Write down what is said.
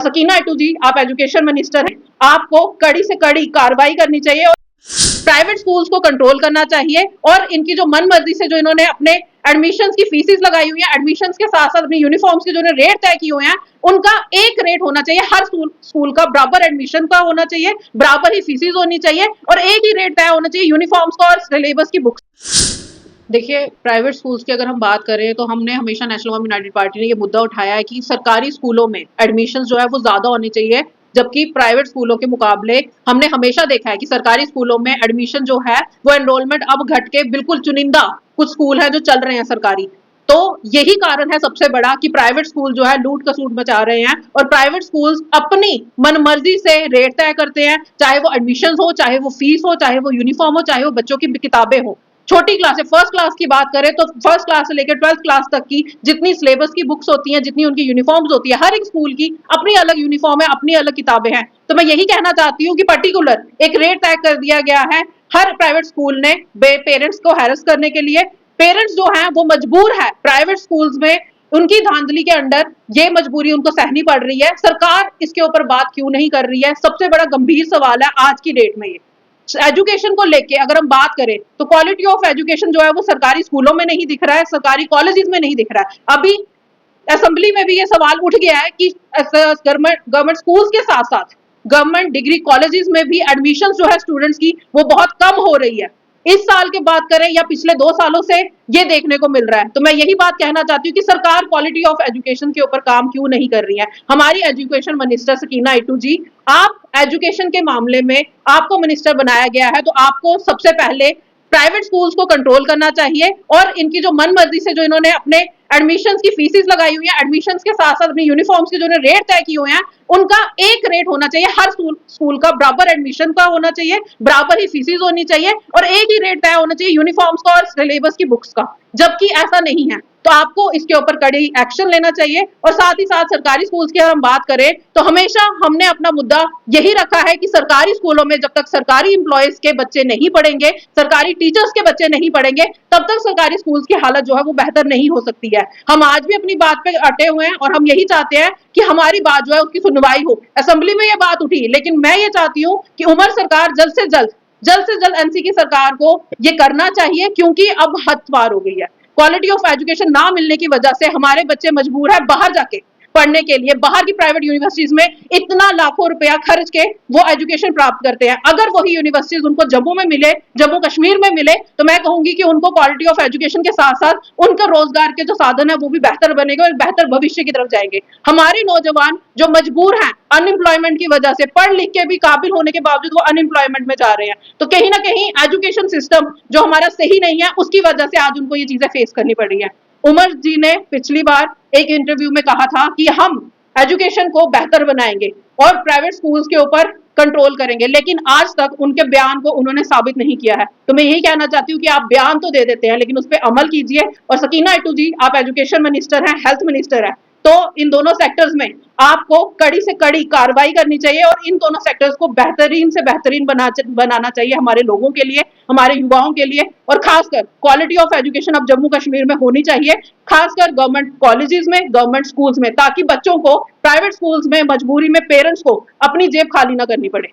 सकीना इटू जी, आप education minister हैं, आपको कड़ी से कड़ी कार्रवाई करनी चाहिए और प्राइवेट स्कूल्स को कंट्रोल करना चाहिए। और इनकी जो मन मर्जी से जो इन्होंने अपने एडमिशन्स की फीसेस लगाई हुई है, एडमिशन्स के साथ साथ अपनी यूनिफॉर्म्स के जो रेट तय किए हुए हैं, उनका एक रेट होना चाहिए। हर स्कूल का बराबर एडमिशन का होना चाहिए, बराबर ही फीसेस होनी चाहिए और एक ही रेट तय होना चाहिए यूनिफॉर्म्स का और सिलेबस की बुक्स। देखिए, प्राइवेट स्कूल्स की अगर हम बात करें तो हमने हमेशा नेशनल कॉम यूनाइटेड पार्टी ने ये मुद्दा उठाया है कि सरकारी स्कूलों में एडमिशन जो है वो ज्यादा होनी चाहिए, जबकि प्राइवेट स्कूलों के मुकाबले हमने हमेशा देखा है कि सरकारी स्कूलों में एडमिशन जो है वो एनरोलमेंट अब घट के बिल्कुल चुनिंदा कुछ स्कूल है जो चल रहे हैं सरकारी। तो यही कारण है सबसे बड़ा कि प्राइवेट स्कूल जो है लूट कसूट मचा रहे हैं और प्राइवेट स्कूल्स अपनी मनमर्जी से रेट तय करते हैं, चाहे वो एडमिशन हो, चाहे वो फीस हो, चाहे वो यूनिफॉर्म हो, चाहे वो बच्चों की किताबें हो। छोटी क्लास है, फर्स्ट क्लास की बात करें तो फर्स्ट क्लास से लेकर 12th क्लास तक की जितनी सिलेबस की बुक्स होती हैं, जितनी उनकी यूनिफॉर्म्स होती है, हर एक स्कूल की अपनी अलग यूनिफॉर्म है, अपनी अलग किताबें हैं। तो मैं यही कहना चाहती हूँ कि पर्टिकुलर एक रेट तय कर दिया गया है हर प्राइवेट स्कूल ने पेरेंट्स को हैरेस करने के लिए। पेरेंट्स जो हैं वो मजबूर है प्राइवेट स्कूल्स में, उनकी धांधली के अंडर ये मजबूरी उनको सहनी पड़ रही है। सरकार इसके ऊपर बात क्यों नहीं कर रही है? सबसे बड़ा गंभीर सवाल है आज की डेट में। ये एजुकेशन को लेके अगर हम बात करें तो क्वालिटी ऑफ एजुकेशन जो है वो सरकारी स्कूलों में नहीं दिख रहा है, सरकारी कॉलेजेस में नहीं दिख रहा है। अभी असेंबली में भी ये सवाल उठ गया है कि गवर्नमेंट स्कूल्स के साथ साथ गवर्नमेंट डिग्री कॉलेजेस में भी एडमिशन जो है स्टूडेंट्स की वो बहुत कम हो रही है। इस साल की बात करें या पिछले 2 सालों से ये देखने को मिल रहा है। तो मैं यही बात कहना चाहती हूँ कि सरकार क्वालिटी ऑफ एजुकेशन के ऊपर काम क्यों नहीं कर रही है। हमारी एजुकेशन मिनिस्टर सकीना इटू जी, आप एजुकेशन के मामले में आपको मिनिस्टर बनाया गया है, तो आपको सबसे पहले प्राइवेट स्कूल्स को कंट्रोल करना चाहिए और इनकी जो मन मर्जी से जो इन्होंने अपने एडमिशन्स की फीसेस लगाई हुई है, एडमिशन्स के साथ साथ अपनी यूनिफॉर्म्स के जो रेट तय किए हुए हैं, उनका एक रेट होना चाहिए। हर स्कूल का बराबर एडमिशन का होना चाहिए, बराबर ही फीसेस होनी चाहिए और एक ही रेट तय होना चाहिए यूनिफॉर्म्स का और सिलेबस की बुक्स का, जबकि ऐसा नहीं है। तो आपको इसके ऊपर कड़ी एक्शन लेना चाहिए। और साथ ही साथ सरकारी स्कूल्स की अगर हम बात करें तो हमेशा हमने अपना मुद्दा यही रखा है कि सरकारी स्कूलों में जब तक सरकारी एम्प्लॉयज के बच्चे नहीं पढ़ेंगे, सरकारी टीचर्स के बच्चे नहीं पढ़ेंगे, तब तक सरकारी स्कूल्स की हालत जो है वो बेहतर नहीं हो सकती है। हम आज भी अपनी बात पे अटे हुए हैं और हम यही चाहते हैं कि हमारी बात जो है उसकी सुनवाई हो। असेंबली में ये बात उठी, लेकिन मैं ये चाहती हूँ कि उमर सरकार जल्द से जल्द एनसी की सरकार को ये करना चाहिए, क्योंकि अब हद पार हो गई है। क्वालिटी ऑफ एजुकेशन ना मिलने की वजह से हमारे बच्चे मजबूर है बाहर जाके पढ़ने के लिए। बाहर की प्राइवेट यूनिवर्सिटीज में इतना लाखों रुपया खर्च के वो एजुकेशन प्राप्त करते हैं। अगर वही यूनिवर्सिटीज उनको जम्मू में मिले, जम्मू कश्मीर में मिले, तो मैं कहूंगी कि उनको क्वालिटी ऑफ एजुकेशन के साथ साथ उनका रोजगार के जो साधन है वो भी बेहतर बनेगा और बेहतर भविष्य की तरफ जाएंगे। हमारे नौजवान जो मजबूर हैं अनएम्प्लॉयमेंट की वजह से, पढ़ लिख के भी काबिल होने के बावजूद वो अनएम्प्लॉयमेंट में जा रहे हैं, तो कहीं ना कहीं एजुकेशन सिस्टम जो हमारा सही नहीं है उसकी वजह से आज उनको ये चीजें फेस करनी पड़ रही है। उमर जी ने पिछली बार एक इंटरव्यू में कहा था कि हम एजुकेशन को बेहतर बनाएंगे और प्राइवेट स्कूल्स के ऊपर कंट्रोल करेंगे, लेकिन आज तक उनके बयान को उन्होंने साबित नहीं किया है। तो मैं यही कहना चाहती हूँ कि आप बयान तो दे देते हैं लेकिन उस पर अमल कीजिए। और सकीना इटू जी, आप एजुकेशन मिनिस्टर हैं, हेल्थ मिनिस्टर है, तो इन दोनों सेक्टर्स में आपको कड़ी से कड़ी कार्रवाई करनी चाहिए और इन दोनों सेक्टर्स को बेहतरीन से बेहतरीन बनाना चाहिए हमारे लोगों के लिए, हमारे युवाओं के लिए। और खासकर क्वालिटी ऑफ एजुकेशन अब जम्मू कश्मीर में होनी चाहिए, खासकर गवर्नमेंट कॉलेजेस में, गवर्नमेंट स्कूल्स में, ताकि बच्चों को प्राइवेट स्कूल्स में मजबूरी में पेरेंट्स को अपनी जेब खाली ना करनी पड़े।